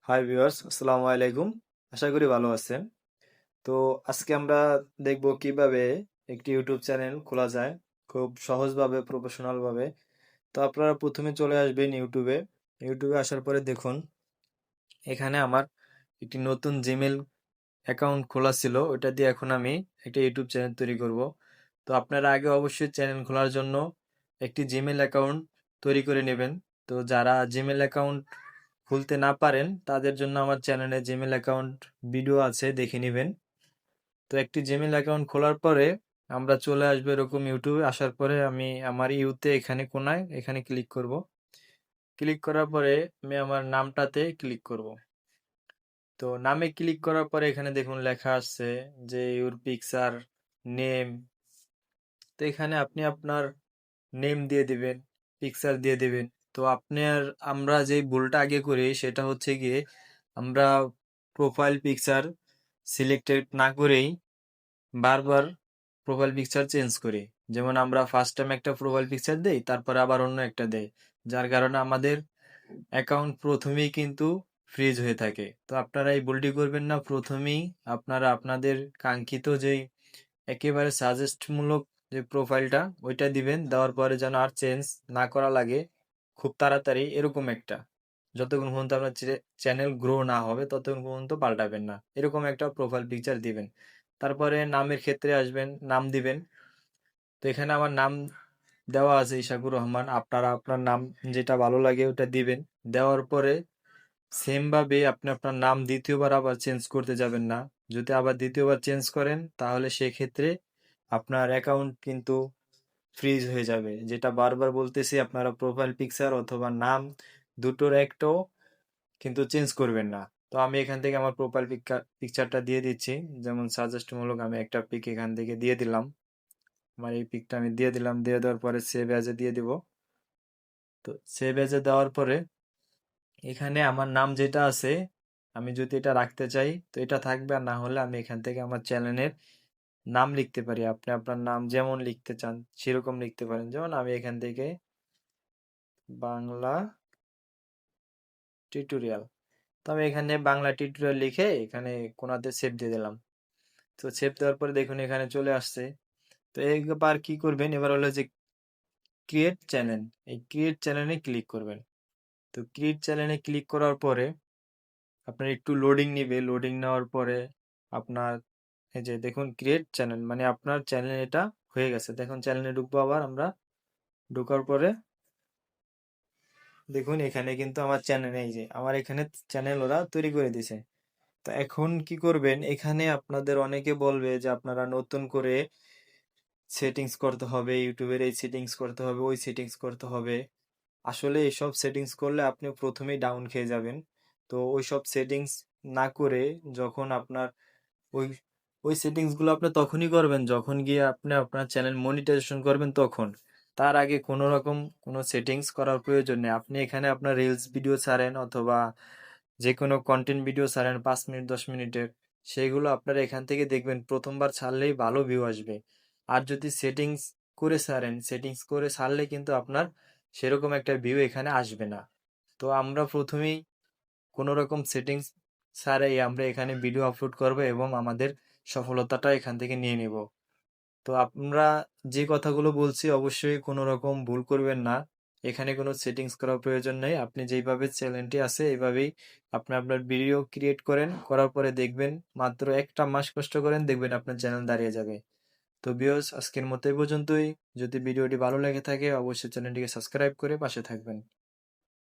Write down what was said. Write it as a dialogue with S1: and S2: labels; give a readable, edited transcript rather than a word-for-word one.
S1: Hi viewers, আসসালামু আলাইকুম। আশা করি ভালো আছেন। তো আজকে আমরা দেখব কিভাবে একটি ইউটিউব চ্যানেল খোলা যায় খুব সহজভাবে, প্রফেশনাল ভাবে। তো আপনারা প্রথমে চলে আসবেন ইউটিউবে। ইউটিউবে আসার পরে দেখুন এখানে আমার একটি নতুন জিমেল অ্যাকাউন্ট খোলা ছিল, ওটা দিয়ে এখন আমি একটা ইউটিউব চ্যানেল তৈরি করব। তো আপনারা আগে অবশ্যই চ্যানেল খোলার জন্য একটি জিমেল অ্যাকাউন্ট তৈরি করে নেবেন। তো যারা জিমেল অ্যাকাউন্ট খুলতে না পারেন তাদের জন্য আমার চ্যানেলে জিমেল অ্যাকাউন্ট ভিডিও আছে, দেখে নেবেন। তো একটি জিমেল অ্যাকাউন্ট খোলার পরে আমরা চলে আসবো এরকম ইউটিউবে। আসার পরে আমি আমার ইউতে এখানে কোনায় এখানে ক্লিক করব। ক্লিক করার পরে আমি আমার নামটাতে ক্লিক করব। তো নামে ক্লিক করার পরে এখানে দেখুন লেখা আছে যে ইউর পিকচার নেম। তো এখানে আপনি আপনার নেম দিয়ে দিবেন, পিকচার দিয়ে দিবেন। তো আপনার আমরা যে ভুলটা আগে করি সেটা হচ্ছে গিয়ে আমরা প্রোফাইল পিকচার সিলেক্টেড না করেই বারবার প্রোফাইল পিকচার চেঞ্জ করি। যেমন আমরা ফার্স্ট টাইম একটা প্রোফাইল পিকচার দেই, তারপরে আবার অন্য একটা দেই, যার কারণে আমাদের অ্যাকাউন্ট প্রথমেই কিন্তু ফ্রিজ হয়ে থাকে। তো আপনারা এই ভুলটি করবেন না। প্রথমেই আপনারা আপনাদের কাঙ্ক্ষিত যেই একেবারে সাজেস্টমূলক যে প্রোফাইলটা ওইটা দিবেন, দেওয়ার পরে যেন আর চেঞ্জ না করা লাগে খুব তাড়াতাড়ি, এরকম একটা, যতক্ষণ পর্যন্ত আপনার চ্যানেল গ্রো না হবে ততক্ষণ পর্যন্ত পাল্টাবেন না, এরকম একটা প্রোফাইল পিকচার দিবেন। তারপরে নামের ক্ষেত্রে আসবেন, নাম দিবেন। তো এখানে আমার নাম দেওয়া আছে ইশাকুর রহমান, আপনারা আপনার নাম যেটা ভালো লাগে ওটা দিবেন। দেওয়ার পরে সেম ভাবে আপনি আপনার নাম দ্বিতীয়বার আবার চেঞ্জ করতে যাবেন না। যদি আবার দ্বিতীয়বার চেঞ্জ করেন তাহলে সেক্ষেত্রে আপনার অ্যাকাউন্ট কিন্তু ফ্রিজ হয়ে যাবে। যেটা বারবার বলতেছি, আপনারা প্রোফাইল পিকচার অথবা নাম দুটোর একটাও কিন্তু চেঞ্জ করবেন না। তো আমি এখান থেকে আমার প্রোফাইল পিকচারটা দিয়ে দিচ্ছি। যেমন সাজেস্টমূলক আমি একটা পিক এখান থেকে দিয়ে দিলাম। আমার এই পিকটা আমি দিয়ে দিলাম, দিয়ে দেওয়ার পরে সেভ অ্যাজে দিয়ে দিব। তো সেভ অ্যাজে দেওয়ার পরে এখানে আমার নাম যেটা আছে, আমি যদি এটা রাখতে চাই তো এটা থাকবে, আর না হলে আমি এখান থেকে আমার চ্যানেলের নাম লিখতে পারি। আপনি আপনার নাম যেমন লিখতে চান সেরকম লিখতে পারেন। যেমন আমি এখান থেকে বাংলা টিউটোরিয়াল, তো আমি এখানে বাংলা টিউটোরিয়াল লিখে এখানে কোনাতে সেভ দিয়ে দিলাম। তো সেভ দেওয়ার পরে দেখুন এখানে চলে আসছে। তো এবার কি করবেন, এবার হলো যে ক্রিয়েট চ্যানেল, এই ক্রিয়েট চ্যানেলে ক্লিক করবেন। তো ক্রিয়েট চ্যানেলে ক্লিক করার পরে আপনার একটু লোডিং নিবে। লোডিং নেওয়ার পরে আপনার এই যে দেখুন ক্রিয়েট চ্যানেল, মানে আপনার চ্যানেল এটা হয়ে গেছে। দেখুন চ্যানেলে ঢুকবো আবার আমরা। ঢোকার পরে দেখুন এখানে কিন্তু আমার চ্যানেল, এই যে আমার এখানে চ্যানেল ওরা তৈরি করে দিছে। তো এখন কি করবেন, এখানে আপনাদের অনেকে বলবে যে আপনারা নতুন করে সেটিংস করতে হবে, ইউটিউবের এই সেটিংস করতে হবে, ওই সেটিংস করতে হবে। আসলে এইসব সেটিংস করলে আপনি প্রথমেই ডাউন খেয়ে যাবেন। তো ওইসব সেটিংস না করে যখন আপনার ওই ওই সেটিংস গুলো আপনি তখনই করবেন যখন গিয়ে আপনি আপনার চ্যানেল মনিটাইজেশন করবেন তখন। তার আগে কোনো রকম কোনো সেটিংস করার প্রয়োজন নেই। আপনি এখানে আপনার রিলস ভিডিও ছাড়েন অথবা যে কোনো কন্টেন্ট ভিডিও ছাড়েন 5 মিনিট 10 মিনিটের, সেইগুলো আপনারা এখান থেকে দেখবেন প্রথমবার ছাড়লেই ভালো ভিউ আসবে। আর যদি সেটিংস করে ছাড়েন, সেটিংস করে ছাড়লে কিন্তু আপনার সেরকম একটা ভিউ এখানে আসবে না। তো আমরা প্রথমেই কোনো রকম সেটিংস ছাড়াই আমরা এখানে ভিডিও আপলোড করব এবং আমাদের সফলতাটা এখান থেকে নিয়ে নেব। তো আমরা যে কথাগুলো বলছি অবশ্যই কোনো রকম ভুল করবেন না। এখানে কোনো সেটিংস করার প্রয়োজন নেই। আপনি যেইভাবে চ্যানেলটি আছে এইভাবেই আপনি আপনার ভিডিও ক্রিয়েট করেন, করার পরে দেখবেন মাত্র 1টা মাস কষ্ট করেন, দেখবেন আপনার চ্যানেল দাঁড়িয়ে যাবে। তো ভিউয়ার্স, আজকের মতো এই পর্যন্তই। যদি ভিডিওটি ভালো লেগে থাকে অবশ্যই চ্যানেলটিকে সাবস্ক্রাইব করে পাশে থাকবেন।